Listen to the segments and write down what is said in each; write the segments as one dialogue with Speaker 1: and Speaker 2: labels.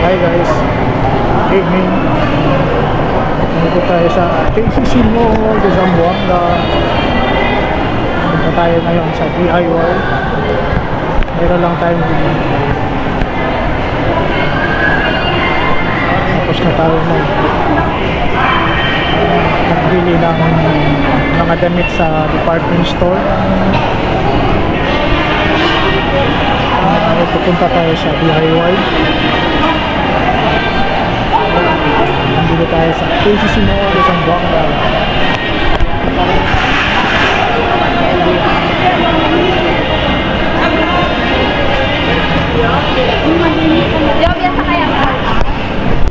Speaker 1: Hi guys, evening. Dito tayo sa KCC Mall de Zamboanga. Dito tayo ngayon sa DIY. Meron lang tayong bili. Tapos na tayo nagbili ng mga damit sa department store. Pupunta tayo sa DIY. Nandito tayo sa KCC Mall de Zamboanga.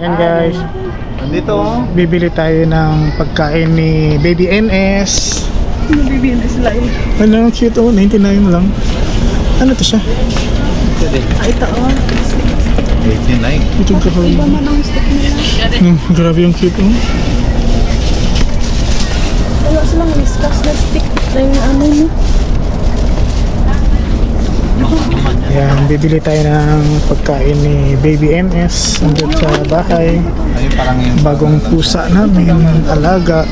Speaker 1: Ayan guys,
Speaker 2: Nandito
Speaker 1: bibili tayo ng pagkain ni Baby NS.
Speaker 3: Ano Baby NS live?
Speaker 1: Ano, cute oh, 99 lang. Ano to siya?
Speaker 3: Ay, ito oh.
Speaker 2: 89.
Speaker 1: Ito ka
Speaker 3: Iba man ang stick nila.
Speaker 1: grabe yung cute oh.
Speaker 3: Wala silang whiskas na stick. Na yung ano mo.
Speaker 1: Ayan, bibili tayo ng pagkain ni Baby NS nandun sa bahay.
Speaker 2: Ayun parang yung
Speaker 1: Bagong pusa namin, alaga.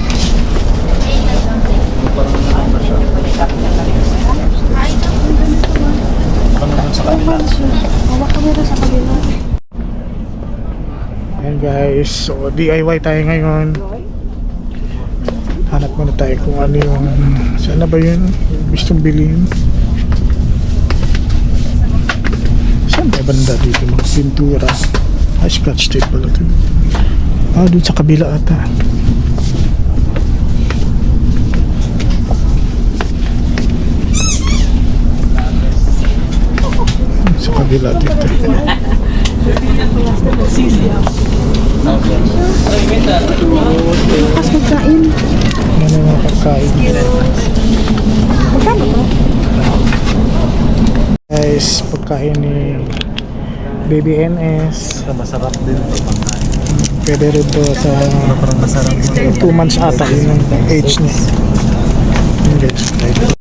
Speaker 3: Hawa kami rin sa kabila.
Speaker 1: Ayan guys, so DIY tayo ngayon. Hanap muna tayo kung ano yung, sana ba yun gustong bilhin. Saan ba banda dito mga pintura? Ay, scotch tape pala ito. Ah, dun sa kabila ata. Sa kabila dito.
Speaker 3: Bukas magkain.
Speaker 1: Ano yung mga pagkain?
Speaker 3: Magkano to?
Speaker 1: Guys, pagkain ni Baby NS.
Speaker 2: masarap din ito.
Speaker 1: Pwede rin to sa
Speaker 2: Parang masarap.
Speaker 1: 2 months ata yun ang age niya. Yun guys.